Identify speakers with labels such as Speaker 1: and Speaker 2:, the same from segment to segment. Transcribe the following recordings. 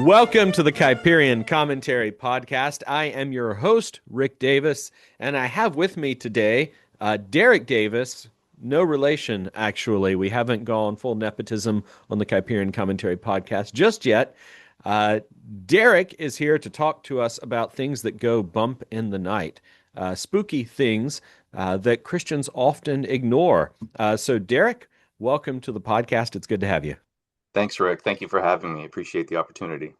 Speaker 1: Welcome to the Kuyperian Commentary Podcast. I am your host, Rick Davis, and I have with me today Derek Davis. No relation, actually. We haven't gone full nepotism on the Kuyperian Commentary Podcast just yet. Derek is here to talk to us about things that go bump in the night, spooky things that Christians often ignore. So, Derek, welcome to the podcast. It's good to have you.
Speaker 2: Thanks, Rick. Thank you for having me. Appreciate the opportunity.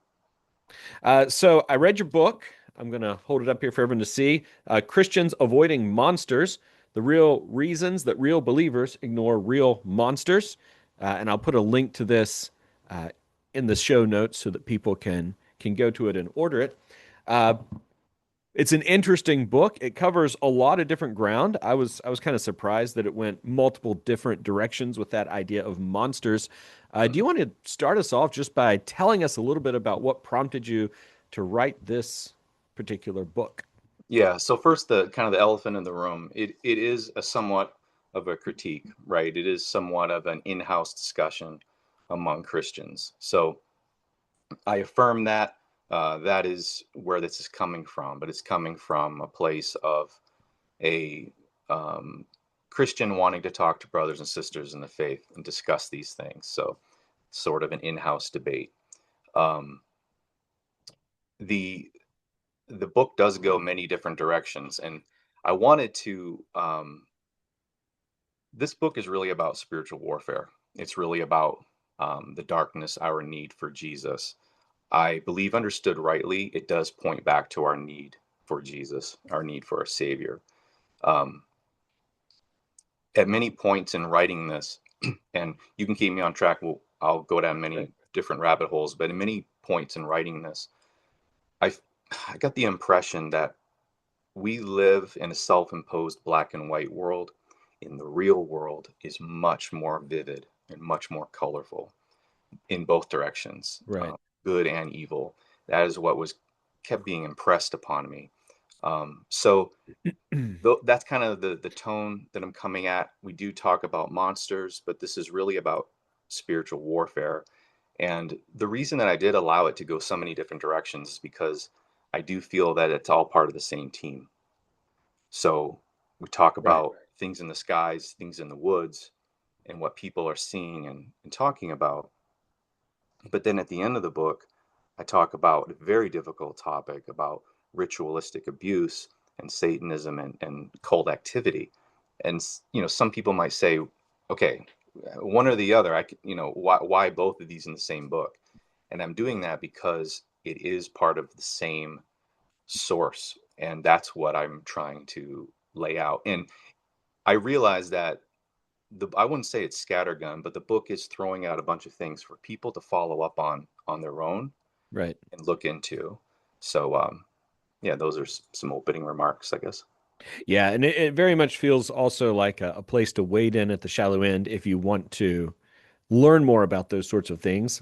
Speaker 1: So I read your book. I'm going to hold it up here for everyone to see. Christians Avoiding Monsters, the real reasons that real believers ignore real monsters. And I'll put a link to this in the show notes so that people can go to it and order it. It's an interesting book. It covers a lot of different ground. I was kind of surprised that it went multiple different directions with that idea of monsters. Do you want to start us off just by telling us a little bit about what prompted you to write this particular book?
Speaker 2: Yeah. So first, the kind of the elephant in the room. It is a somewhat of a critique, right? It is somewhat of an in-house discussion among Christians. So I affirm that that is where this is coming from, but it's coming from a place of a Christian wanting to talk to brothers and sisters in the faith and discuss these things. So sort of an in-house debate. Um, the the book does go many different directions, and I wanted to this book is really about spiritual warfare. It's really about the darkness, our need for Jesus. I believe, understood rightly, it does point back to our need for Jesus, our need for a Savior. Um, at many points in writing this, and you can keep me on track, I'll go down many different rabbit holes, but at many points in writing this, I, I got the impression that we live in a self-imposed black and white world. In the real world is much more vivid and much more colorful in both directions,
Speaker 1: Right.
Speaker 2: good and evil. That is what was kept being impressed upon me. So that's kind of the tone that I'm coming at. We do talk about monsters, but this is really about spiritual warfare. And the reason that I did allow it to go so many different directions is because I do feel that it's all part of the same team. So we talk
Speaker 1: Right.
Speaker 2: about things in the skies, things in the woods, and what people are seeing and talking about. But then at the end of the book, I talk about a very difficult topic about ritualistic abuse and Satanism and cult activity. And some people might say, okay, one or the other. Why both of these in the same book? And I'm doing that because it is part of the same source, and that's what I'm trying to lay out. And I realize that I wouldn't say it's scattergun, but the book is throwing out a bunch of things for people to follow up on their own
Speaker 1: Right.
Speaker 2: and look into. So yeah, those are some opening remarks, I guess.
Speaker 1: Yeah, and it very much feels also like a place to wade in at the shallow end if you want to learn more about those sorts of things,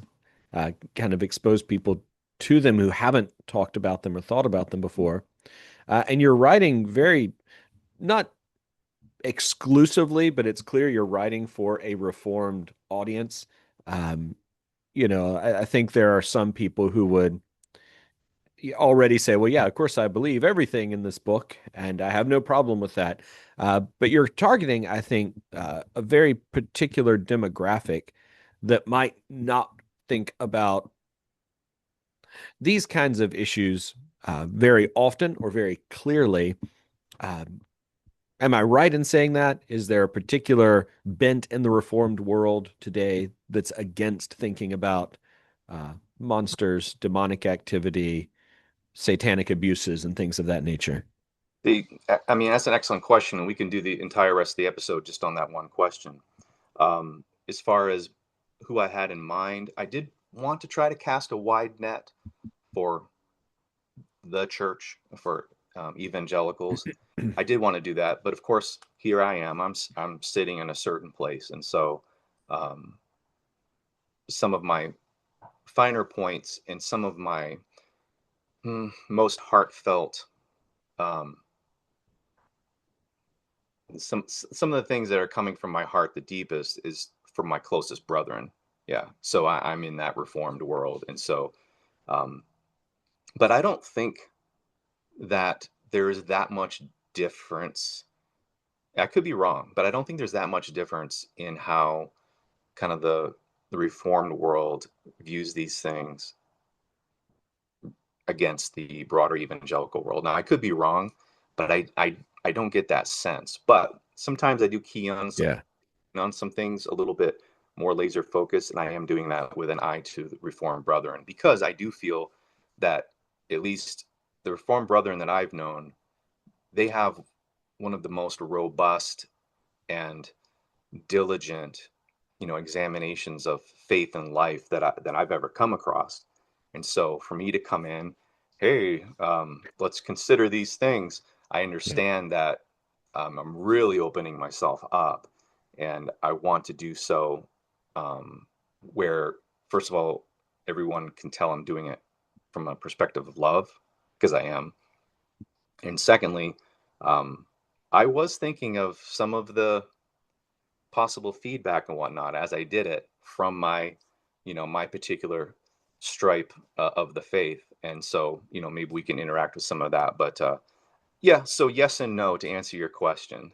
Speaker 1: kind of expose people to them who haven't talked about them or thought about them before. And you're writing very, not exclusively, but it's clear you're writing for a reformed audience. Um, I think there are some people who would already say, well, yeah, of course I believe everything in this book, and I have no problem with that. But you're targeting, I think, a very particular demographic that might not think about these kinds of issues very often or very clearly. Um, am I right in saying that? Is there a particular bent in the reformed world today that's against thinking about monsters, demonic activity, satanic abuses, and things of that nature?
Speaker 2: I mean, that's an excellent question, and we can do the entire rest of the episode just on that one question. As far as who I had in mind, I did want to try to cast a wide net for the church, for evangelicals. I did want to do that, but of course, here I am. I'm sitting in a certain place, and so um, some of my finer points and some of my most heartfelt, um, some of the things that are coming from my heart the deepest is from my closest brethren. Yeah, so I'm in that reformed world, and so Um, but I don't think that there is that much difference. I could be wrong, but I don't think there's that much difference in how kind of the reformed world views these things against the broader evangelical world. Now, I could be wrong, but I don't get that sense. But sometimes I do key
Speaker 1: Yeah.
Speaker 2: on some things a little bit more laser focused, and I am doing that with an eye to the Reformed Brethren, because I do feel that at least the Reformed Brethren that I've known, they have one of the most robust and diligent, examinations of faith and life that I've ever come across. And so for me to come in, hey, let's consider these things. I
Speaker 1: Yeah.
Speaker 2: understand that I'm really opening myself up, and I want to do so where, first of all, everyone can tell I'm doing it from a perspective of love, because I am. And secondly, um, I was thinking of some of the possible feedback and whatnot as I did it from my particular stripe of the faith. And so, maybe we can interact with some of that. But yeah, so yes and no to answer your question.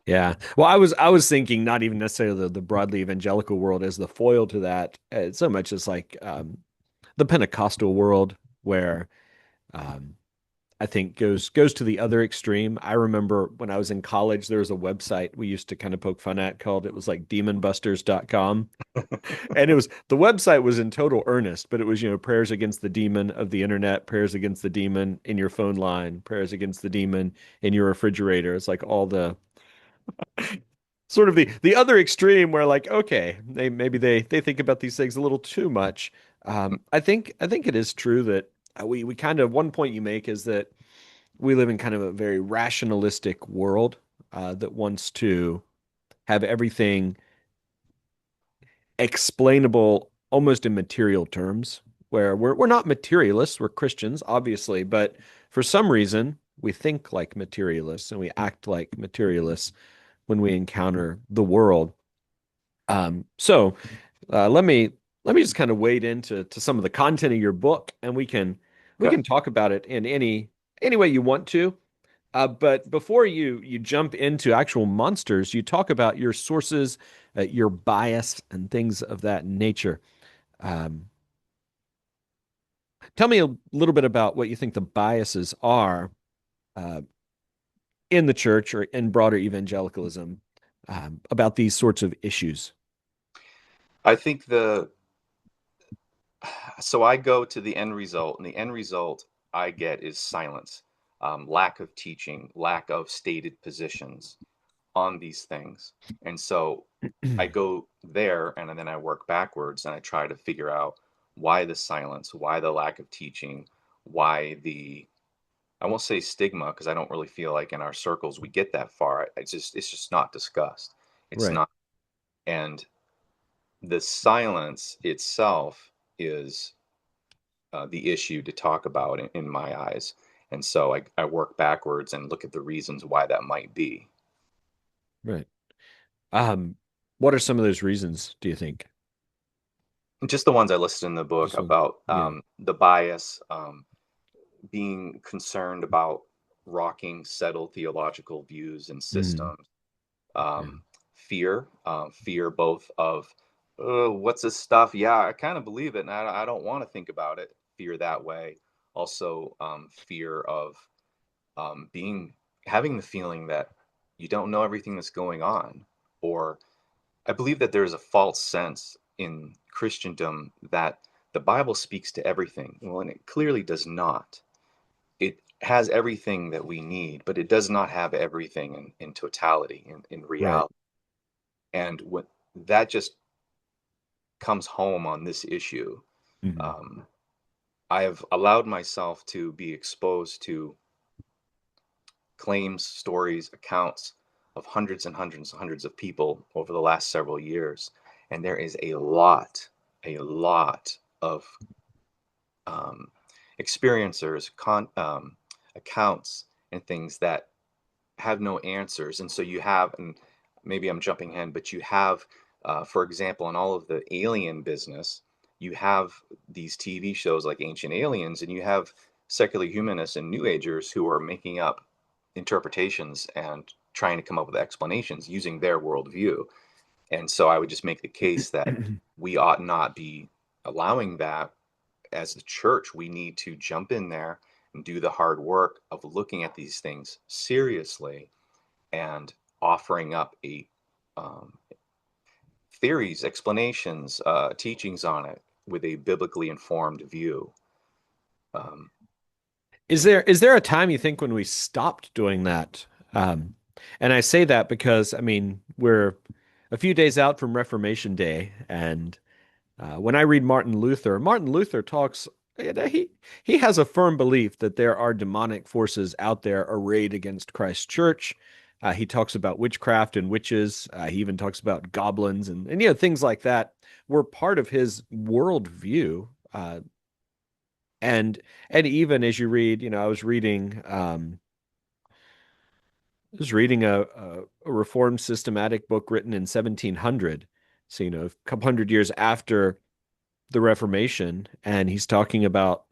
Speaker 1: Yeah. Well, I was thinking not even necessarily the broadly evangelical world as the foil to that, so much as like the Pentecostal world, where um, I think goes to the other extreme. I remember when I was in college, there was a website we used to kind of poke fun at called, it was like demonbusters.com. And the website was in total earnest, but it was, prayers against the demon of the internet, prayers against the demon in your phone line, prayers against the demon in your refrigerator. It's like all the sort of the other extreme where like, okay, maybe they think about these things a little too much. I think it is true that we kind of, one point you make is that we live in kind of a very rationalistic world that wants to have everything explainable almost in material terms, where we're not materialists, we're Christians, obviously, but for some reason we think like materialists and we act like materialists when we encounter the world. So let me just kind of wade into some of the content of your book, and we
Speaker 2: Okay.
Speaker 1: can talk about it in any way you want to. But before you jump into actual monsters, you talk about your sources, your bias, and things of that nature. Um, Tell me a little bit about what you think the biases are uh, in the church or in broader evangelicalism about these sorts of issues.
Speaker 2: I think so I go to the end result, and the end result I get is silence, lack of teaching, lack of stated positions on these things. And so I go there, and then I work backwards, and I try to figure out why the silence, why the lack of teaching, why I won't say stigma, because I don't really feel like in our circles we get that far. It's just not discussed. It's
Speaker 1: Right.
Speaker 2: not. And the silence itself is the issue to talk about in my eyes. And so I work backwards and look at the reasons why that might be.
Speaker 1: Right. Um, what are some of those reasons, do you think?
Speaker 2: Just the ones I listed in the book
Speaker 1: Just one.
Speaker 2: about
Speaker 1: Yeah.
Speaker 2: the bias, being concerned about rocking settled theological views and
Speaker 1: Mhm.
Speaker 2: systems,
Speaker 1: Yeah.
Speaker 2: fear both of, oh, what's this stuff? Yeah, I kind of believe it, and I don't want to think about it. Fear that way. Also, fear of being having the feeling that you don't know everything that's going on, or I believe that there is a false sense in Christendom that the Bible speaks to everything. Well, and it clearly does not. It has everything that we need, but it does not have everything in totality, in
Speaker 1: Right.
Speaker 2: reality. And when that just comes home on this issue,
Speaker 1: Mhm.
Speaker 2: um, I have allowed myself to be exposed to claims, stories, accounts of hundreds and hundreds and hundreds of people over the last several years. And there is a lot of um, experiencers, accounts, and things that have no answers. And so you have, and maybe I'm jumping ahead, but you have, for example, in all of the alien business, you have these TV shows like Ancient Aliens, and you have secular humanists and New Agers who are making up interpretations and trying to come up with explanations using their worldview. And so I would just make the case that we ought not be allowing that. As the church, we need to jump in there and do the hard work of looking at these things seriously and offering up a um, theories, explanations, teachings on it with a biblically informed view. Um,
Speaker 1: Is there a time you think when we stopped doing that? Um, and I say that because I mean we're a few days out from Reformation Day, and when I read Martin Luther talks. He has a firm belief that there are demonic forces out there arrayed against Christ's church. He talks about witchcraft and witches. He even talks about goblins and things like that were part of his worldview. And even as you read, I was reading a Reformed systematic book written in 1700, so a couple hundred years after the Reformation, and he's talking about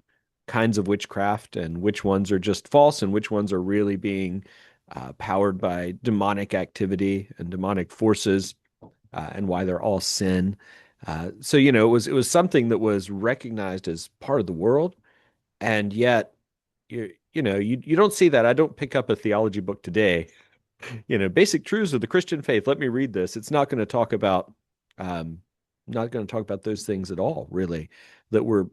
Speaker 1: kinds of witchcraft and which ones are just false and which ones are really being powered by demonic activity and demonic forces, and why they're all sin. So it was something that was recognized as part of the world, and yet you don't see that. I don't pick up a theology book today, basic truths of the Christian faith. Let me read this. It's um, not going to talk about those things at all, really, that were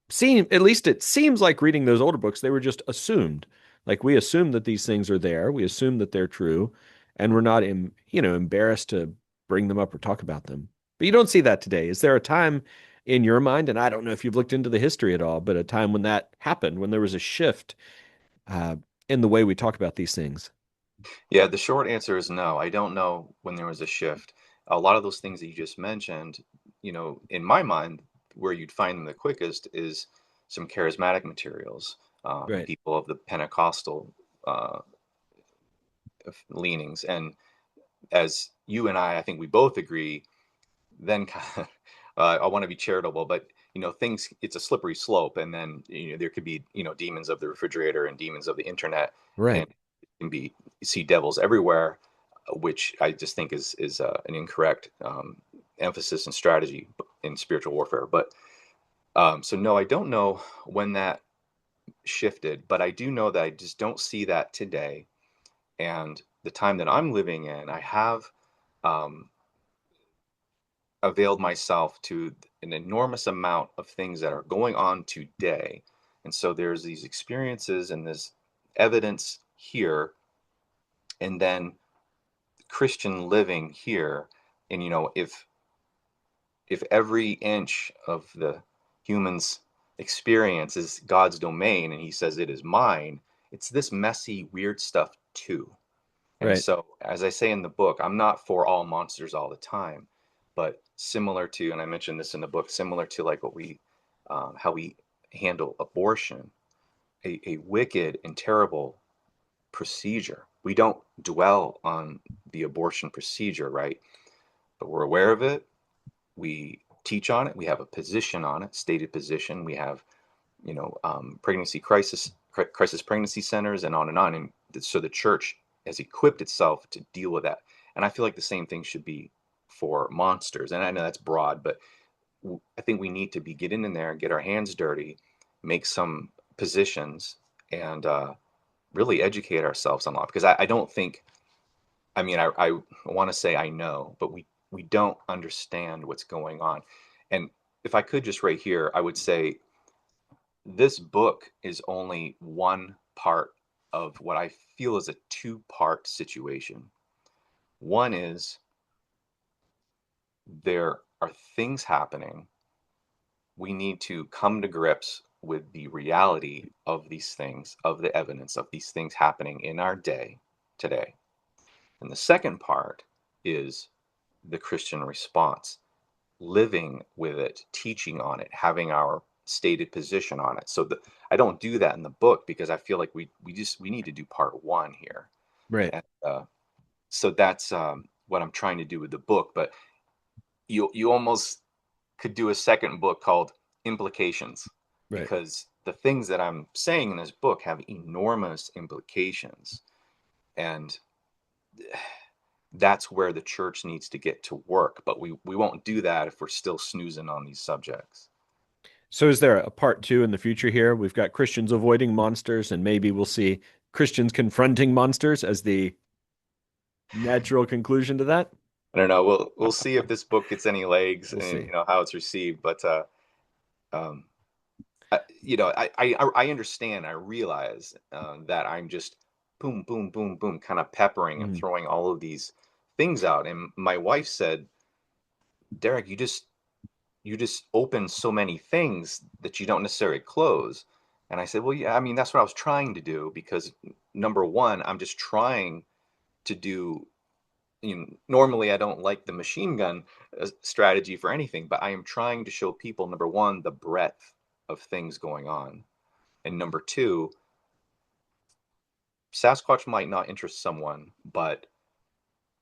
Speaker 1: seen. At least it seems like reading those older books, they were just assumed. Like we assume that these things are there. We assume that they're true, and we're not, embarrassed to bring them up or talk about them. But you don't see that today. Is there a time in your mind, and I don't know if you've looked into the history at all, but a time when that happened, when there was a shift uh, in the way we talk about these things?
Speaker 2: yeah, the short answer is no. I don't know when there was a shift. A lot of those things that you just mentioned, in my mind, where you'd find them the quickest is some charismatic materials,
Speaker 1: Right.
Speaker 2: people of the Pentecostal uh, leanings. And as you and I think we both agree, then I want to be charitable, but things, it's a slippery slope, and then there could be demons of the refrigerator and demons of the internet, and
Speaker 1: Right.
Speaker 2: it can be, you see devils everywhere, which I just think is an incorrect emphasis and strategy in spiritual warfare. But so no, I don't know when that shifted, but I do know that I just don't see that today. And the time that I'm living in, I have um, availed myself to an enormous amount of things that are going on today. And so there's these experiences and this evidence here, and then Christian living here. And if every inch of the human's experience is God's domain and he says it is mine, it's this messy, weird stuff too. And
Speaker 1: Right.
Speaker 2: so, as I say in the book, I'm not for all monsters all the time, but similar to, and I mentioned this in the book, similar to like how we handle abortion, a wicked and terrible procedure. We don't dwell on the abortion procedure, right? But we're aware of it. We teach on it. We have a position on it, stated position. We have, pregnancy crisis pregnancy centers, and on and on. And so the church has equipped itself to deal with that. And I feel like the same thing should be for monsters. And I know that's broad, but I think we need to be getting in there, get our hands dirty, make some positions, and really educate ourselves on law. Because I don't think, I mean, I want to say I know, but we don't understand what's going on. And if I could just right here, I would say this book is only one part of what I feel is a two-part situation. One is there are things happening. We need to come to grips with the reality of these things, of the evidence of these things happening in our day today. And the second part is the Christian response, living with it, teaching on it, having our stated position on it. So I don't do that in the book because I feel like we need to do part one here.
Speaker 1: Right.
Speaker 2: And so that's what I'm trying to do with the book. But you almost could do a second book called Implications,
Speaker 1: Right.
Speaker 2: because the things that I'm saying in this book have enormous implications. And that's where the church needs to get to work. But we won't do that if we're still snoozing on these subjects.
Speaker 1: So is there a part two in the future here? We've got Christians avoiding monsters, and maybe we'll see Christians confronting monsters as the natural conclusion to that.
Speaker 2: I don't know. We'll see if this book gets any legs
Speaker 1: We'll
Speaker 2: and
Speaker 1: see.
Speaker 2: how it's received. But um, I understand. I realize that I'm just boom, boom, boom, boom, kind of peppering and
Speaker 1: Mhm.
Speaker 2: throwing all of these things out. And my wife said, "Derek, you just open so many things that you don't necessarily close." And I said, "Well, yeah, I mean, that's what I was trying to do, because number one, I'm just trying to do, normally I don't like the machine gun strategy for anything, but I am trying to show people, number one, the breadth of things going on. And number two, Sasquatch might not interest someone, but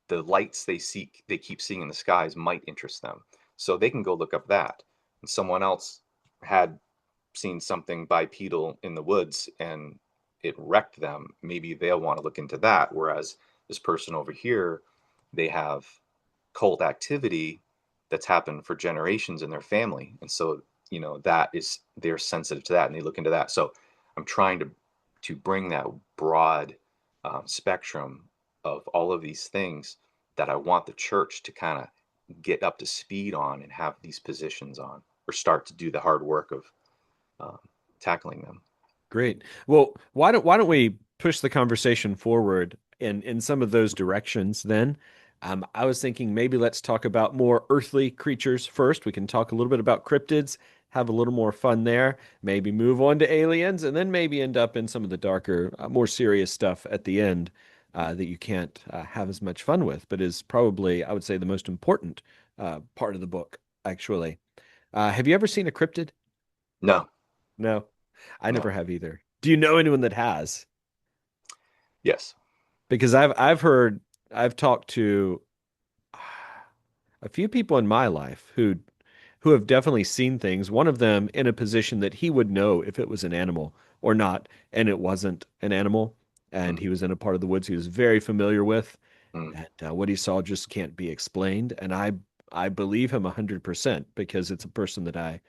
Speaker 2: the lights they keep seeing in the skies might interest them. So they can go look up that. And someone else had seen something bipedal in the woods and it wrecked them. Maybe they'll want to look into that. Whereas this person over here, they have cult activity that's happened for generations in their family. And so, that is, they're sensitive to that and they look into that. So I'm trying to bring that broad spectrum of all of these things that I want the church to kind of get up to speed on and have these positions on, or start to do the hard work of um, tackling them.
Speaker 1: Great. Well, why don't we push the conversation forward in some of those directions then? I was thinking maybe let's talk about more earthly creatures first. We can talk a little bit about cryptids, have a little more fun there, maybe move on to aliens, and then maybe end up in some of the darker, more serious stuff at the end that you can't have as much fun with, but is probably, I would say, the most important part of the book, actually. Have you ever seen a cryptid?
Speaker 2: No,
Speaker 1: No, I never
Speaker 2: no,
Speaker 1: have either. Do you know anyone that has?
Speaker 2: yes.
Speaker 1: Because I've talked to a few people in my life who have definitely seen things. One of them in a position that he would know if it was an animal or not, and it wasn't an animal, and
Speaker 2: Mm,
Speaker 1: he was in a part of the woods he was very familiar with,
Speaker 2: mm,
Speaker 1: and what he saw just can't be explained. And I believe him 100% because it's a person that I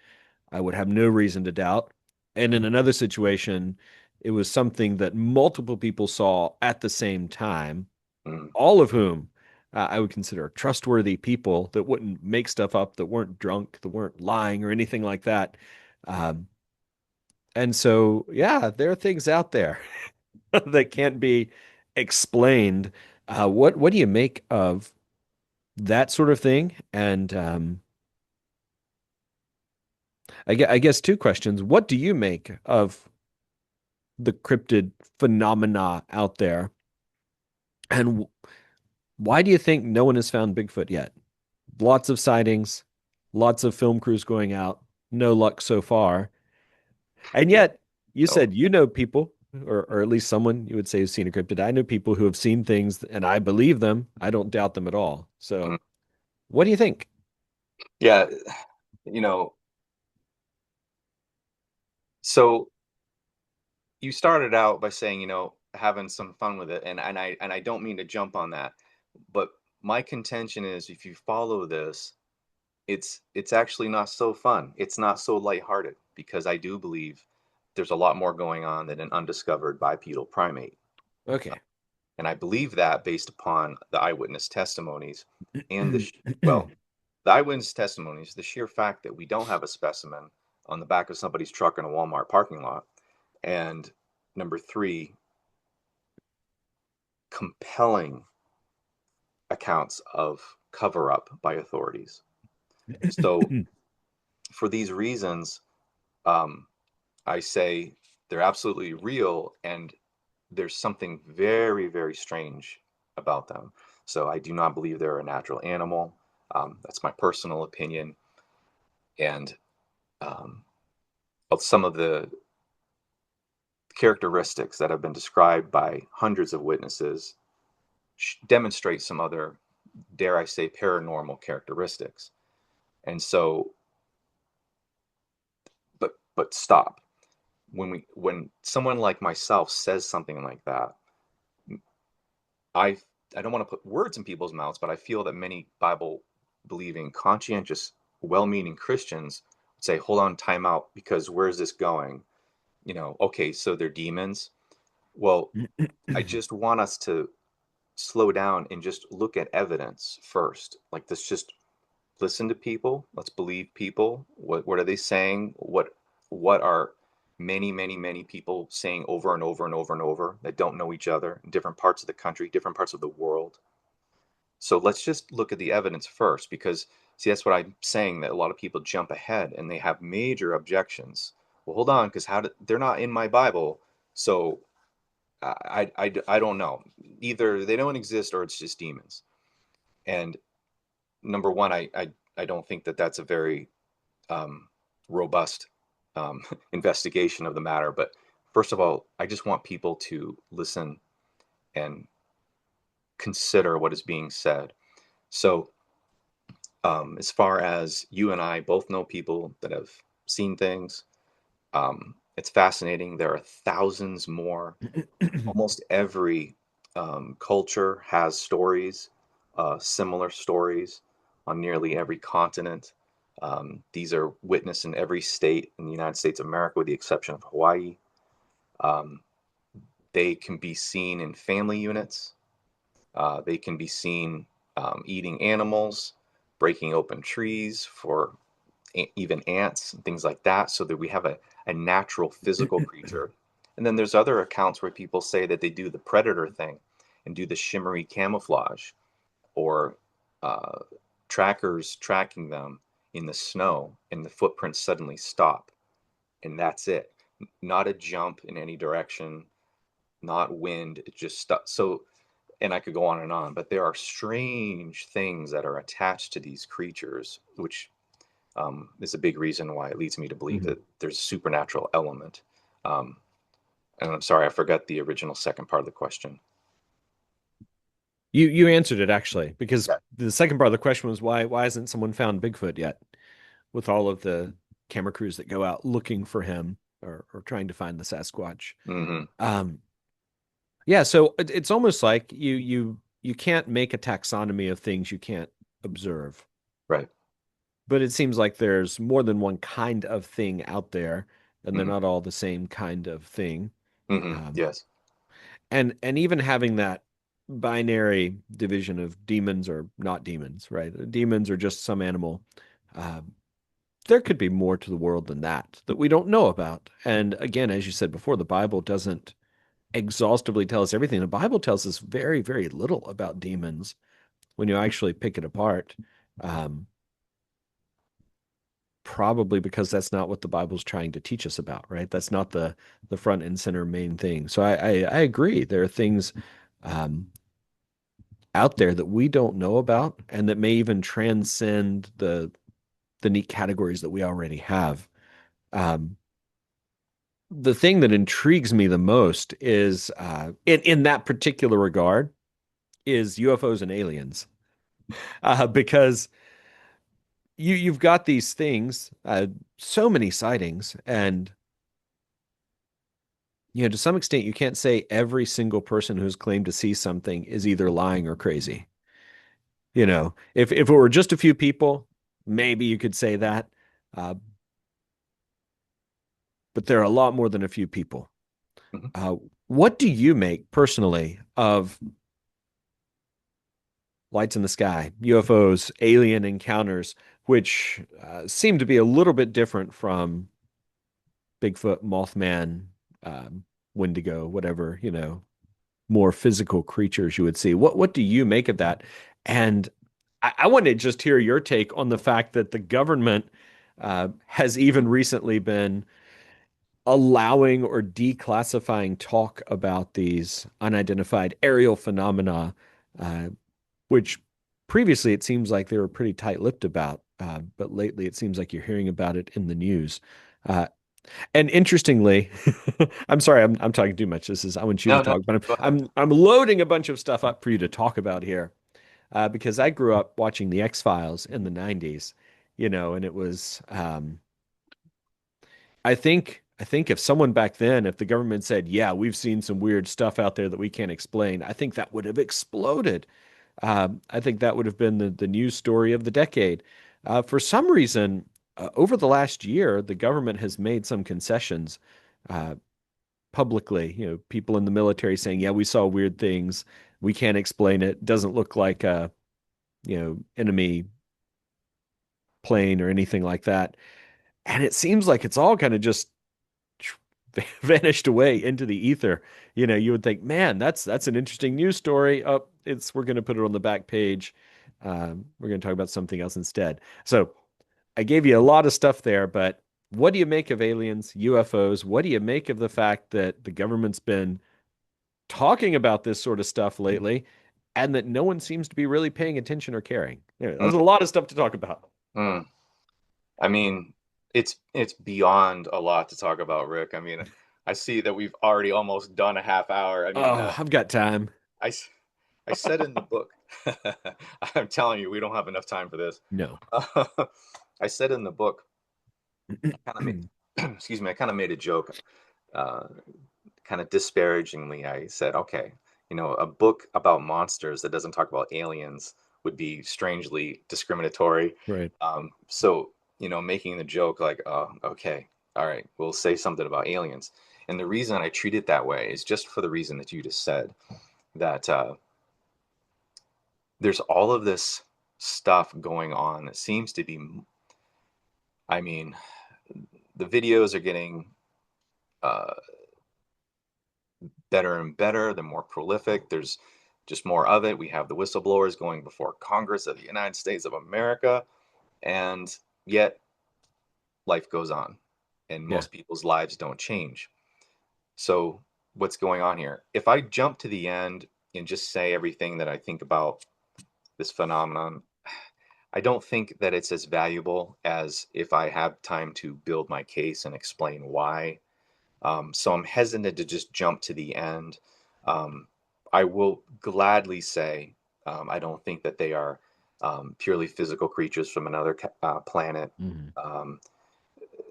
Speaker 1: would have no reason to doubt. And in another situation, it was something that multiple people saw at the same time,
Speaker 2: mm,
Speaker 1: all of whom I would consider trustworthy people that wouldn't make stuff up, that weren't drunk, that weren't lying or anything like that. Um, and so, yeah, there are things out there that can't be explained. What do you make of that sort of thing? And I guess two questions. What do you make of the cryptid phenomena out there? And why do you think no one has found Bigfoot yet? Lots of sightings, lots of film crews going out, no luck so far. And yet, you
Speaker 2: no.
Speaker 1: said you know people, or at least someone you would say who's seen a cryptid. I know people who have seen things, and I believe them. I don't doubt them at all.
Speaker 2: Mm.
Speaker 1: So, what do you think?
Speaker 2: Yeah, you know, so you started out by saying, having some fun with it, and I don't mean to jump on that, but my contention is, if you follow this, it's actually not so fun. It's not so lighthearted, because I do believe there's a lot more going on than an undiscovered bipedal primate.
Speaker 1: Okay.
Speaker 2: And I believe that based upon the eyewitness testimonies and well, the eyewitness testimonies, the sheer fact that we don't have a specimen on the back of somebody's truck in a Walmart parking lot, and number three, compelling accounts of cover up by authorities. So, for these reasons, um, I say they're absolutely real, and there's something very, very strange about them. So, I do not believe they're a natural animal. That's my personal opinion. And um, some of the characteristics that have been described by hundreds of witnesses demonstrate some other, dare I say, paranormal characteristics. And so but stop. When someone like myself says something like that, I I don't want to put words in people's mouths, but I feel that many Bible believing, conscientious, well-meaning Christians would say, "Hold on, time out, because where's this going?" Okay, so they're demons. Well, I just want us to slow down and just look at evidence first. Like, let's just listen to people. Let's believe people. What are they saying? What are many people saying over and over and over and over that don't know each other in different parts of the country, different parts of the world? So let's just look at the evidence first, because see, that's what I'm saying, that a lot of people jump ahead and they have major objections. Well, hold on, because they're not in my Bible, so I don't know. Either they don't exist or it's just demons. And number one, I don't think that that's a very robust investigation of the matter. But first of all, I just want people to listen and consider what is being said. So, as far as you and I both know people that have seen things, it's fascinating. There are thousands more. Almost every culture has stories, similar stories on nearly every continent. These are witnessed in every state in the United States of America, with the exception of Hawaii. Um, they can be seen in family units. They can be seen eating animals, breaking open trees for even ants and things like that, so that we have a natural physical creature. And then there's other accounts where people say that they do the predator thing and do the shimmery camouflage, or uh, trackers tracking them in the snow, and the footprints suddenly stop. And that's it. Not a jump in any direction, not wind. It just stops. So, and I could go on and on, but there are strange things that are attached to these creatures, which is a big reason why it leads me to believe that there's a supernatural element. Um, and I'm sorry, I forgot the original second part of the question.
Speaker 1: You answered it actually, because
Speaker 2: Yeah.
Speaker 1: the second part of the question was why hasn't someone found Bigfoot yet, with all of the camera crews that go out looking for him, or trying to find the Sasquatch.
Speaker 2: Hmm.
Speaker 1: Um, yeah, so it's almost like you can't make a taxonomy of things you can't observe,
Speaker 2: Right.
Speaker 1: but it seems like there's more than one kind of thing out there, and they're
Speaker 2: Hmm.
Speaker 1: not all the same kind of thing.
Speaker 2: Hmm.
Speaker 1: Um,
Speaker 2: Yes.
Speaker 1: and even having that binary division of demons or not demons, right? Demons are just some animal. Uh, there could be more to the world than that we don't know about. And again, as you said before, the Bible doesn't exhaustively tell us everything. The Bible tells us very little about demons when you actually pick it apart. Um, Probably because that's not what the Bible's trying to teach us about, right? That's not the front and center main thing. So I agree. There are things um, out there that we don't know about, and that may even transcend the neat categories that we already have. Um, the thing that intrigues me the most is in that particular regard is UFOs and aliens, because you've got these things, so many sightings, and to some extent, you can't say every single person who's claimed to see something is either lying or crazy. If it were just a few people, maybe you could say that. Uh, but there are a lot more than a few people.
Speaker 2: Hmm.
Speaker 1: Uh, what do you make personally of lights in the sky, UFOs, alien encounters, which seem to be a little bit different from Bigfoot, Mothman, Wendigo, whatever, more physical creatures you would see? What do you make of that? And I want to just hear your take on the fact that the government has even recently been allowing or declassifying talk about these unidentified aerial phenomena, uh, which previously it seems like they were pretty tight-lipped about, but lately it seems like you're hearing about it in the news. Uh, and interestingly, I'm sorry, I'm talking too much. I want you to
Speaker 2: No, no,
Speaker 1: talk, but
Speaker 2: go ahead.
Speaker 1: I'm loading a bunch of stuff up for you to talk about here, because I grew up watching the X-Files in the '90s, and it was I think if someone back then, if the government said, "Yeah, we've seen some weird stuff out there that we can't explain," I think that would have exploded. I think that would have been the news story of the decade. For some reason, over the last year, the government has made some concessions uh, publicly. People in the military saying, "Yeah, we saw weird things. We can't explain it. Doesn't look like a enemy plane or anything like that." And it seems like it's all kind of just vanished away into the ether. You would think, man, that's an interesting news story. Oh, we're going to put it on the back page. We're going to talk about something else instead. So I gave you a lot of stuff there, but what do you make of aliens, UFOs? What do you make of the fact that the government's been talking about this sort of stuff lately, and that no one seems to be really paying attention or caring? There's a
Speaker 2: Mm,
Speaker 1: lot of stuff to talk about.
Speaker 2: mm. I mean, it's beyond a lot to talk about, Rick. I mean, I see that we've already almost done a half hour. I mean,
Speaker 1: Oh, I've got time.
Speaker 2: I s- I said in the book, I'm telling you, we don't have enough time for this.
Speaker 1: No.
Speaker 2: I said in the book, I kind of made, excuse me, I kind of made a joke, uh, kind of disparagingly. I said, okay, a book about monsters that doesn't talk about aliens would be strangely discriminatory.
Speaker 1: Right.
Speaker 2: So, making the joke like, oh, okay, all right, we'll say something about aliens. And the reason I treat it that way is just for the reason that you just said, that there's all of this stuff going on that seems to be, I mean, the videos are getting uh, better and better. They're more prolific. There's just more of it. We have the whistleblowers going before Congress of the United States of America, and yet life goes on, and
Speaker 1: Yeah.
Speaker 2: most people's lives don't change. So, what's going on here? If I jump to the end and just say everything that I think about this phenomenon, I don't think that it's as valuable as if I have time to build my case and explain why. So I'm hesitant to just jump to the end. Um, I will gladly say I don't think that they are purely physical creatures from another planet.
Speaker 1: Mhm.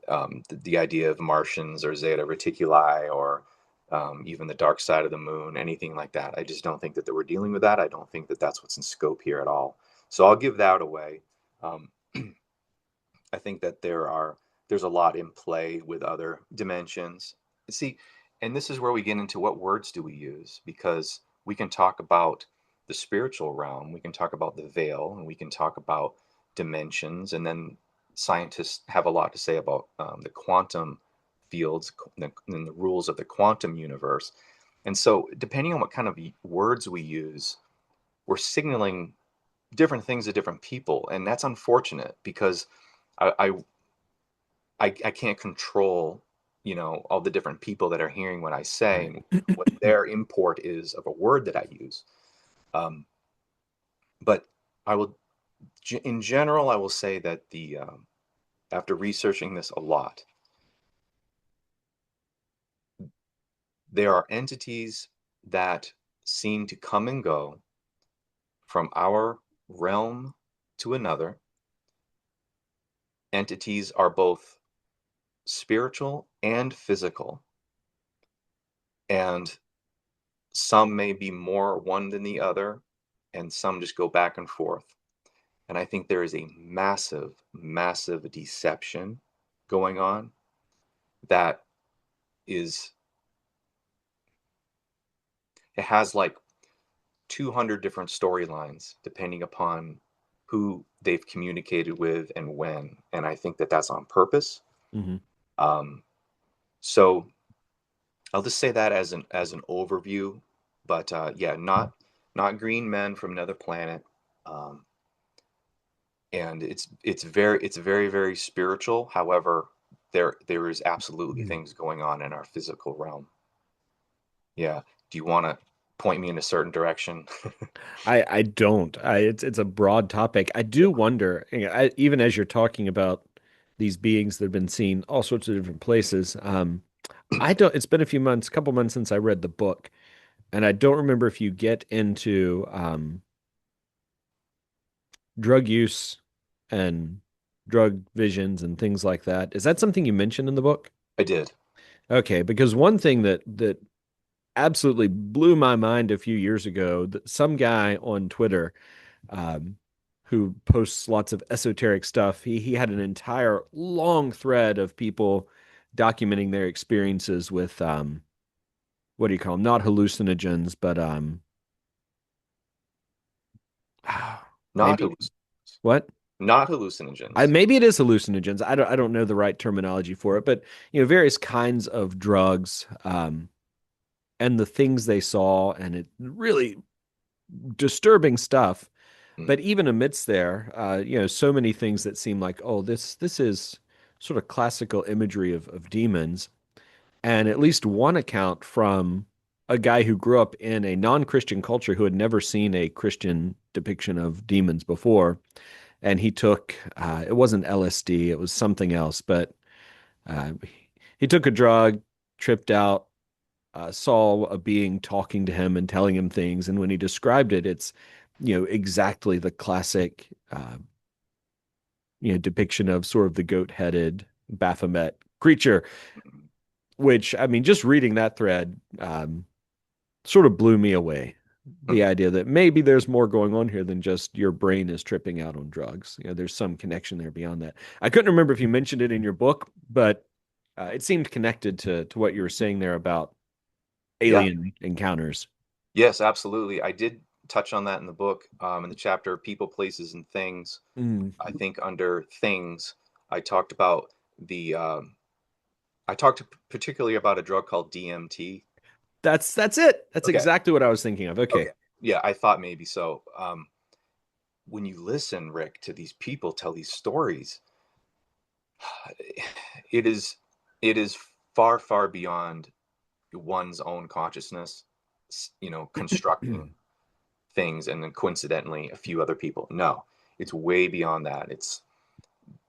Speaker 2: Um, the idea of Martians or Zeta Reticuli or even the dark side of the moon, anything like that. I just don't think that we're dealing with that. I don't think that that's what's in scope here at all. So I'll give that away. Um, I think that there's a lot in play with other dimensions. See, and this is where we get into what words do we use, because we can talk about the spiritual realm, we can talk about the veil, and we can talk about dimensions, and then scientists have a lot to say about the quantum fields and the rules of the quantum universe. And so, depending on what kind of words we use, we're signaling different things to different people, and that's unfortunate because I, I I can't control, all the different people that are hearing what I say
Speaker 1: Right.
Speaker 2: and what their import is of a word that I use. Um, but I will, in general, I will say that after researching this a lot, there are entities that seem to come and go from our realm to another. Entities are both spiritual and physical, and some may be more one than the other, and some just go back and forth. And I think there is a massive, massive deception going on that is, it has like 200 different storylines depending upon who they've communicated with and when. And I think that that's on purpose.
Speaker 1: Hmm.
Speaker 2: Um, so I'll just say that as an overview. But yeah, not green men from another planet. Um, and it's very very spiritual. However, there is absolutely things going on in our physical realm. Yeah. Do you want to point me in a certain direction?
Speaker 1: I don't. It's a broad topic. I do wonder, even as you're talking about these beings that have been seen all sorts of different places. I don't. It's been a few months, a couple months since I read the book, and I don't remember if you get into drug use and drug visions and things like that. Is that something you mentioned in the book?
Speaker 2: I did.
Speaker 1: Okay, because one thing that absolutely blew my mind a few years ago, that some guy on Twitter um, who posts lots of esoteric stuff, he had an entire long thread of people documenting their experiences with what do you call them? Not hallucinogens, but
Speaker 2: Not
Speaker 1: maybe
Speaker 2: halluc-
Speaker 1: what?
Speaker 2: not hallucinogens.
Speaker 1: Maybe it is hallucinogens. I don't know the right terminology for it, but various kinds of drugs, and the things they saw, and it really disturbing stuff.
Speaker 2: Mm,
Speaker 1: But even amidst there, so many things that seem like, oh, this is sort of classical imagery of demons, and at least one account from a guy who grew up in a non-Christian culture who had never seen a Christian depiction of demons before, and he took it wasn't LSD, it was something else, but uh, he took a drug, tripped out, saw a being talking to him and telling him things, and when he described it, it's exactly the classic depiction of sort of the goat-headed Baphomet creature.
Speaker 2: mm,
Speaker 1: Which, I mean, just reading that thread sort of blew me away. The
Speaker 2: mm.
Speaker 1: idea that maybe there's more going on here than just your brain is tripping out on drugs. There's some connection there beyond that. I couldn't remember if you mentioned it in your book, but it seemed connected to what you were saying there about
Speaker 2: Yeah.
Speaker 1: alien encounters.
Speaker 2: Yes, absolutely. I did touch on that in the book, in the chapter People, Places, and Things.
Speaker 1: Mm.
Speaker 2: I think under things, I talked about I talked particularly about a drug called DMT.
Speaker 1: That's it. That's
Speaker 2: Okay.
Speaker 1: exactly what I was thinking of. Okay.
Speaker 2: Okay. Yeah, I thought maybe so. When you listen, Rick, to these people tell these stories, it is it is far, far beyond one's own consciousness, constructing things and then coincidentally a few other people. No, it's way beyond that. It's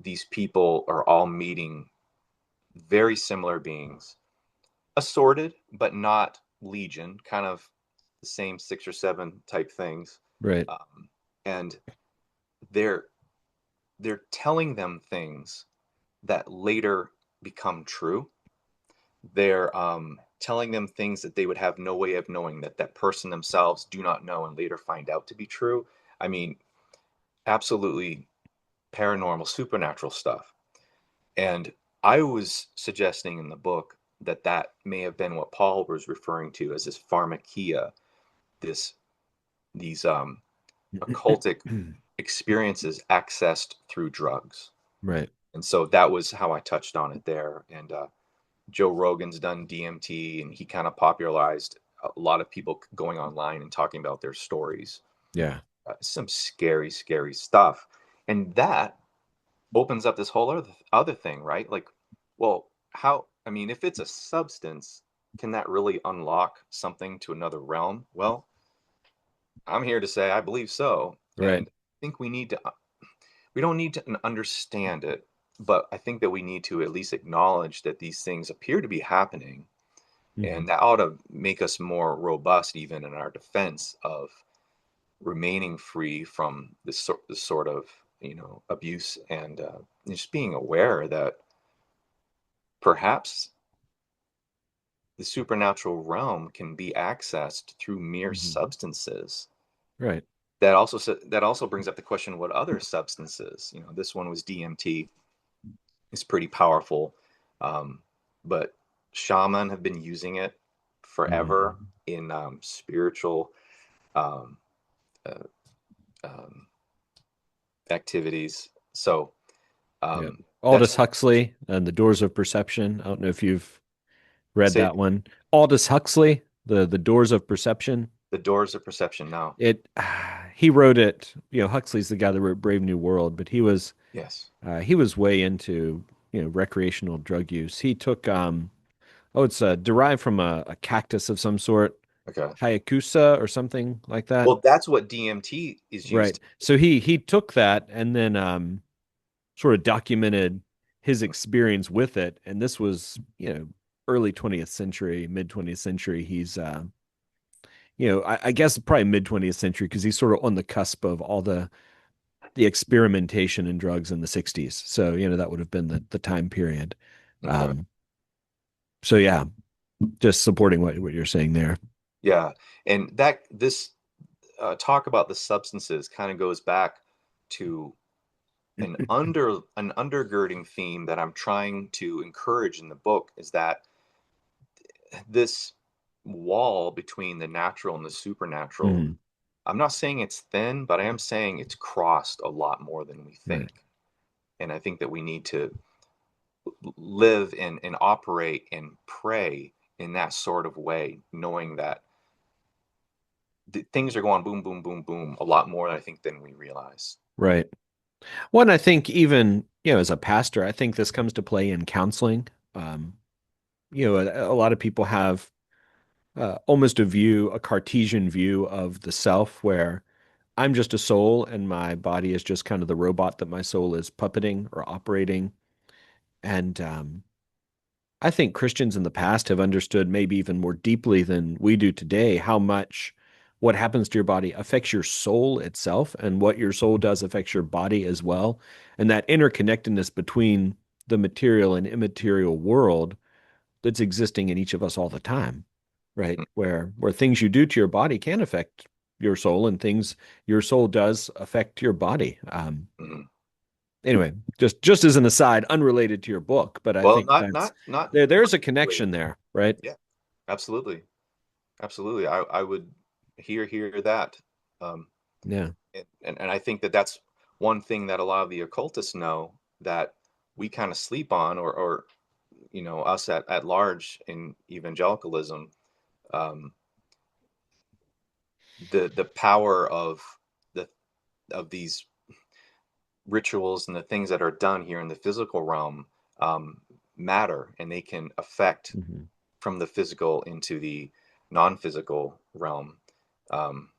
Speaker 2: these people are all meeting very similar beings, assorted, but not legion, kind of the same six or seven type things.
Speaker 1: Right.
Speaker 2: And they're they're telling them things that later become true. They're telling them things that they would have no way of knowing, that that person themselves do not know and later find out to be true. I mean, absolutely paranormal, supernatural stuff. And I was suggesting in the book that that may have been what Paul was referring to as this pharmakia, this these occultic experiences accessed through drugs.
Speaker 1: Right.
Speaker 2: And so that was how I touched on it there. And Joe Rogan's done DMT, and he kind of popularized a lot of people going online and talking about their stories.
Speaker 1: Yeah.
Speaker 2: Some scary, scary stuff. And that opens up this whole other thing, right? Like, well, how, I mean, if it's a substance, can that really unlock something to another realm? Well, I'm here to say I believe so.
Speaker 1: Right.
Speaker 2: And I think we don't need to understand it, but I think that we need to at least acknowledge that these things appear to be happening.
Speaker 1: Mhm.
Speaker 2: And that ought to make us more robust, even in our defense of remaining free from this sort of abuse, and just being aware that perhaps the supernatural realm can be accessed through mere
Speaker 1: Mhm.
Speaker 2: substances.
Speaker 1: Right.
Speaker 2: That also brings up the question: what other substances? This one was DMT. It's pretty powerful, but shaman have been using it forever
Speaker 1: Mhm.
Speaker 2: in spiritual um, uh, um, activities. So
Speaker 1: Yeah.
Speaker 2: that's
Speaker 1: Aldous Huxley and the Doors of Perception. I don't know if you've read
Speaker 2: say
Speaker 1: that one. Aldous Huxley, the Doors of Perception.
Speaker 2: the doors of perception now.
Speaker 1: It he wrote it. Huxley's the guy that wrote Brave New World, but
Speaker 2: Yes.
Speaker 1: he was way into recreational drug use. He took it's derived from a cactus of some sort,
Speaker 2: Okay.
Speaker 1: Hayakusa or something like that.
Speaker 2: Well, that's what DMT is
Speaker 1: Right.
Speaker 2: used.
Speaker 1: So he took that and then sort of documented his experience with it. And this was, early 20th century, mid 20th century. He's, I guess probably mid 20th century because he's sort of on the cusp of all the experimentation in drugs in the 60s. So, that would have been the time period.
Speaker 2: Okay.
Speaker 1: Um, So yeah, just supporting what you're saying there.
Speaker 2: Yeah, and that this talk about the substances kind of goes back to an undergirding theme that I'm trying to encourage in the book is that this wall between the natural and the supernatural,
Speaker 1: Mhm.
Speaker 2: I'm not saying it's thin, but I am saying it's crossed a lot more than we
Speaker 1: Right.
Speaker 2: think. And I think that we need to live and operate and pray in that sort of way, knowing that things are going boom, boom, boom, boom a lot more, I think, than we realize.
Speaker 1: Right. One, I think even, as a pastor, I think this comes to play in counseling. Um, a lot of people have almost a Cartesian view of the self, where I'm just a soul and my body is just kind of the robot that my soul is puppeting or operating. And I think Christians in the past have understood maybe even more deeply than we do today how much what happens to your body affects your soul itself, and what your soul does affects your body as well. And that interconnectedness between the material and immaterial world that's existing in each of us all the time, right? Where things you do to your body can affect your soul, and things your soul does affect your body.
Speaker 2: Mm-hmm.
Speaker 1: Anyway, just as an aside, unrelated to your book, but I
Speaker 2: Well,
Speaker 1: think there's
Speaker 2: not
Speaker 1: a
Speaker 2: related.
Speaker 1: connection there, right?
Speaker 2: Yeah, absolutely, absolutely. I would hear that, um,
Speaker 1: Yeah.
Speaker 2: and I think that that's one thing that a lot of the occultists know that we kind of sleep on, or us at large in evangelicalism, um, the power the of these rituals and the things that are done here in the physical realm um, matter, and they can affect
Speaker 1: Hmm.
Speaker 2: from the physical into the non-physical realm. Um,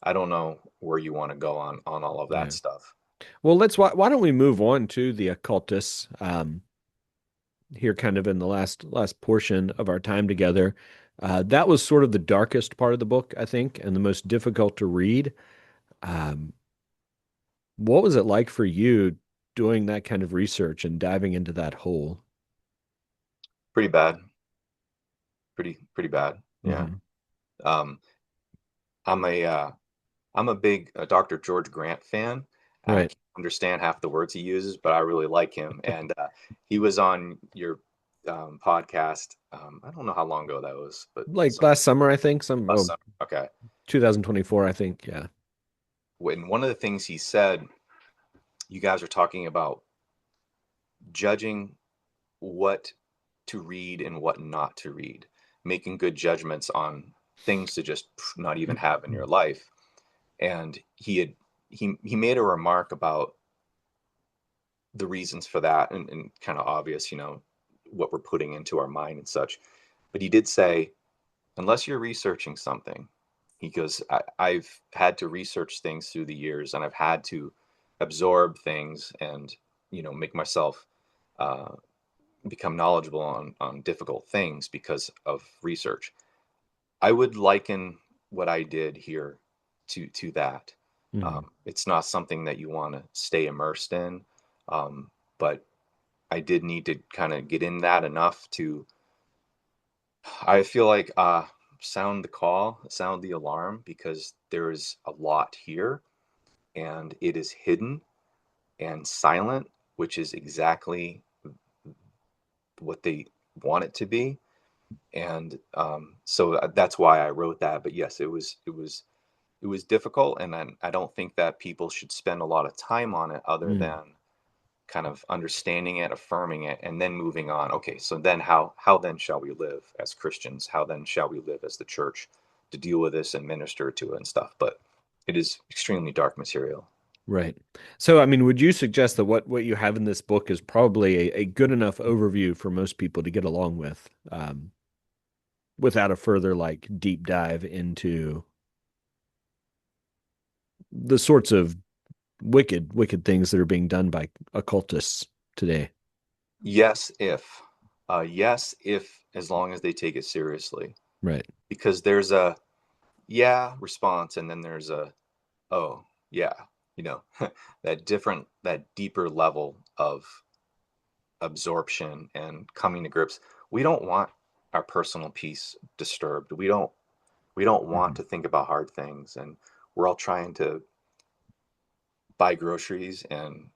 Speaker 2: I don't know where you want to go on all of that
Speaker 1: Yeah.
Speaker 2: stuff.
Speaker 1: Well, why don't we move on to the occultists here, kind of in the last portion of our time together. That was sort of the darkest part of the book, I think, and the most difficult to read. Um, what was it like for you doing that kind of research and diving into that hole?
Speaker 2: Pretty bad, pretty bad. Yeah.
Speaker 1: Hmm.
Speaker 2: Um, I'm a I'm a big Dr. George Grant fan. I
Speaker 1: Right.
Speaker 2: can't understand half the words he uses, but I really like him. And he was on your podcast. I don't know how long ago that was, but
Speaker 1: Like
Speaker 2: some
Speaker 1: last summer, I think,
Speaker 2: last summer. Okay.
Speaker 1: 2024, I think. Yeah.
Speaker 2: When one of the things he said, you guys are talking about judging what to read and what not to read, making good judgments on things to just not even have in your life. And he made a remark about the reasons for that, and kind of obvious, what we're putting into our mind and such. But he did say, unless you're researching something, he goes, I've had to research things through the years, and I've had to absorb things and, make myself uh, become knowledgeable on difficult things because of research. I would liken what I did here to that.
Speaker 1: Hmm.
Speaker 2: It's not something that you want to stay immersed in, but I did need to kind of get in that enough to, I feel like, sound the call, sound the alarm, because there is a lot here and it is hidden and silent, which is exactly what they want it to be. And so that's why I wrote that. But yes, it was difficult, and I don't think that people should spend a lot of time on it other
Speaker 1: Mm.
Speaker 2: than kind of understanding it, affirming it, and then moving on. Okay, so then how then shall we live as Christians? How then shall we live as the church to deal with this and minister to it and stuff? But it is extremely dark material.
Speaker 1: Right. So, I mean, would you suggest that what you have in this book is probably a good enough overview for most people to get along with, without a further like deep dive into the sorts of wicked things that are being done by occultists today?
Speaker 2: Yes, if as long as they take it seriously,
Speaker 1: Right.
Speaker 2: because there's a yeah response, and then there's a oh yeah, you know, that deeper level of absorption and coming to grips. We don't want our personal peace disturbed. We don't want
Speaker 1: Mhm.
Speaker 2: to think about hard things, and we're all trying to buy groceries and,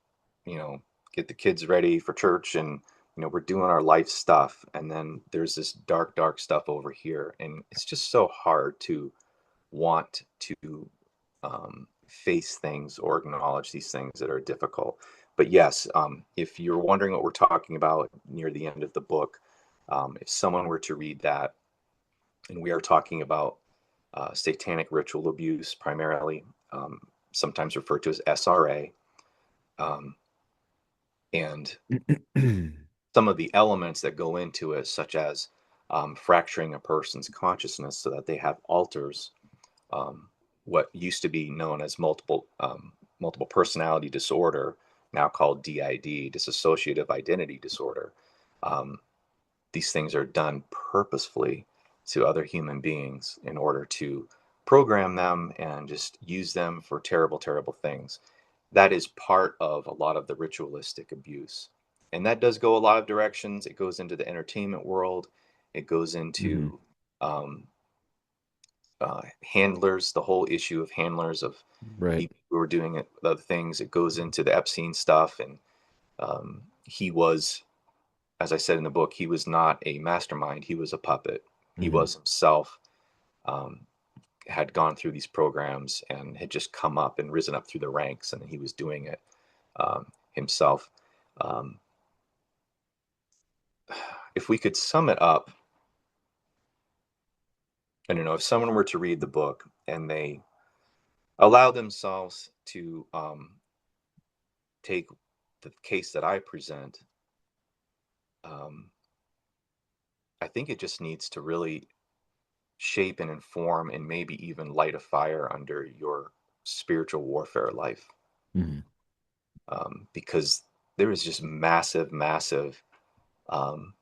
Speaker 2: you know, get the kids ready for church, and we're doing our life stuff, and then there's this dark stuff over here, and it's just so hard to want to face things or acknowledge these things that are difficult. But yes, if you're wondering what we're talking about near the end of the book, if someone were to read that, and we are talking about satanic ritual abuse primarily, um, sometimes referred to as SRA, um, and some of the elements that go into it, such as fracturing a person's consciousness so that they have alters, um, what used to be known as multiple personality disorder, now called DID, dissociative identity disorder. Um, these things are done purposefully to other human beings in order to program them and just use them for terrible, terrible things. That is part of a lot of the ritualistic abuse. And that does go a lot of directions. It goes into the entertainment world, it goes
Speaker 1: Mhm.
Speaker 2: into um, handlers, the whole issue of handlers, of
Speaker 1: Right.
Speaker 2: people who are doing it, other things. It goes into the Epstein stuff. And he was, as I said in the book, he was not a mastermind. He was a puppet. He
Speaker 1: Mhm.
Speaker 2: was himself, um, had gone through these programs and had just come up and risen up through the ranks, and he was doing it himself. Um, if we could sum it up, I don't know, if someone were to read the book and they allow themselves to take the case that I present, um, I think it just needs to really shape and inform and maybe even light a fire under your spiritual warfare life,
Speaker 1: Mhm.
Speaker 2: because there is just massive um,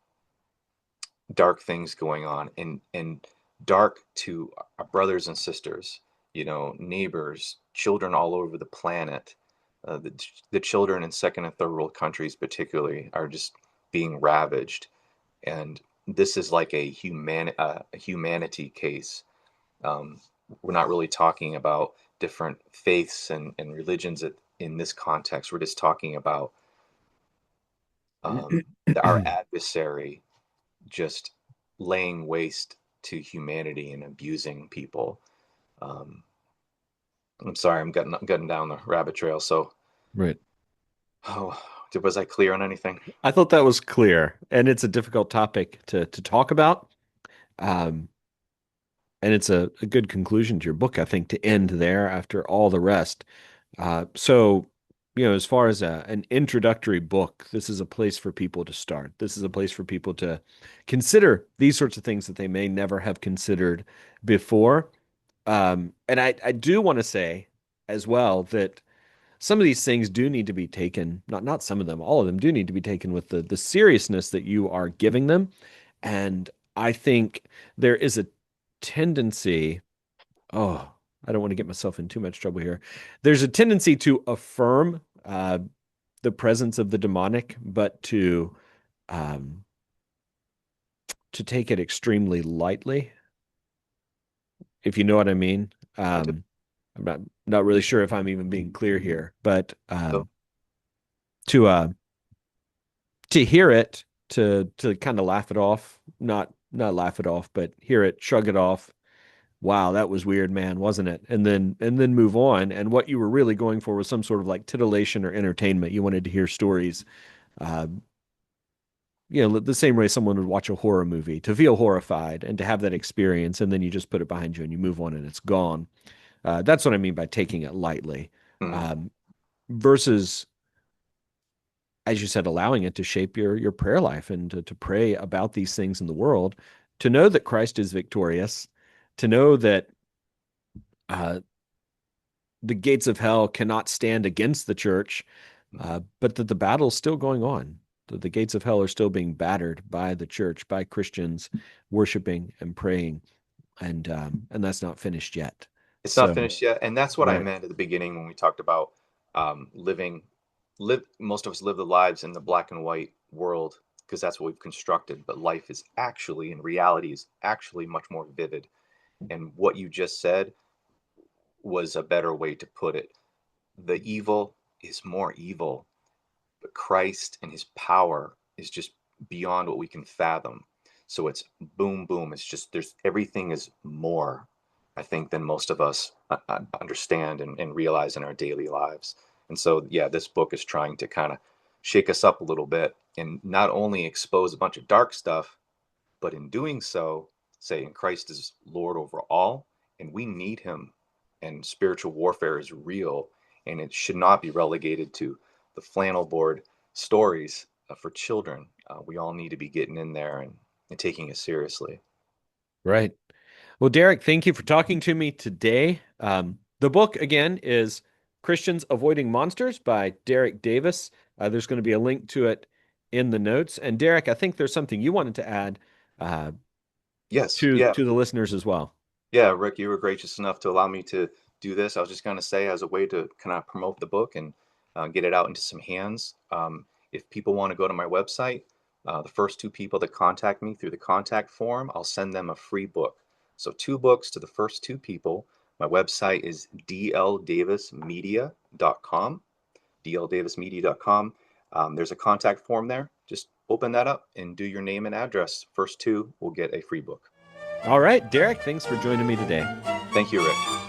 Speaker 2: dark things going on, and dark to our brothers and sisters, neighbors, children all over the planet. The children in second and third world countries particularly are just being ravaged, and this is like a humanity case. um, we're not really talking about different faiths and religions in this context. We're just talking about our adversary just laying waste to humanity and abusing people. Um, I'm sorry, I'm getting down the rabbit trail. So,
Speaker 1: Right.
Speaker 2: oh, was I clear on anything?
Speaker 1: I thought that was clear, and it's a difficult topic to talk about. Um, and it's a good conclusion to your book, I think, to end there after all the rest. So, as far as an introductory book, this is a place for people to start. This is a place for people to consider these sorts of things that they may never have considered before. And I do want to say as well that some of these things do need to be taken, not some of them, all of them do need to be taken with the seriousness that you are giving them. And I think there is a tendency, oh, I don't want to get myself in too much trouble here. There's a tendency to affirm the presence of the demonic, but um, to take it extremely lightly, if you know what I mean.
Speaker 2: I do.
Speaker 1: I'm not really sure if I'm even being clear here, but
Speaker 2: So
Speaker 1: to hear it, to kind of laugh it off, not laugh it off, but hear it, shrug it off. Wow, that was weird, man, wasn't it? And then move on. And what you were really going for was some sort of like titillation or entertainment. You wanted to hear stories, uh, the same way someone would watch a horror movie to feel horrified and to have that experience, and then you just put it behind you and you move on and it's gone. That's what I mean by taking it lightly,
Speaker 2: mm,
Speaker 1: um, versus, as you said, allowing it to shape your prayer life and to pray about these things in the world, to know that Christ is victorious, to know that uh, the gates of hell cannot stand against the church, but that the battle's still going on. That the gates of hell are still being battered by the church, by Christians worshiping and praying, and that's not finished yet.
Speaker 2: it's not
Speaker 1: So,
Speaker 2: finished yet, and that's what I
Speaker 1: right.
Speaker 2: meant at the beginning when we talked about living. Live Most of us live the lives in the black and white world because that's what we've constructed. But life is actually, in reality, is actually much more vivid. And what you just said was a better way to put it. The evil is more evil, but Christ and his power is just beyond what we can fathom. So it's boom, boom. It's just, everything is more, I think, than most of us understand and realize in our daily lives. And so, yeah, this book is trying to kind of shake us up a little bit and not only expose a bunch of dark stuff, but in doing so, saying Christ is Lord over all, and we need him, and spiritual warfare is real, and it should not be relegated to the flannel board stories for children. We all need to be getting in there and taking it seriously.
Speaker 1: Right. Well, Derek, thank you for talking to me today. The book, again, is Christians Avoiding Monsters by Derek Davis. There's going to be a link to it in the notes. And Derek, I think there's something you wanted to add
Speaker 2: Yes.
Speaker 1: to
Speaker 2: Yeah.
Speaker 1: the listeners as well.
Speaker 2: Yeah, Rick, you were gracious enough to allow me to do this. I was just going to say, as a way to kind of promote the book and get it out into some hands, if people want to go to my website, the first two people that contact me through the contact form, I'll send them a free book. So 2 books to the first 2 people. My website is dldavismedia.com, dldavismedia.com. There's a contact form there. Just open that up and do your name and address. First 2 will get a free book.
Speaker 1: All right, Derek, thanks for joining me today.
Speaker 2: Thank you, Rick.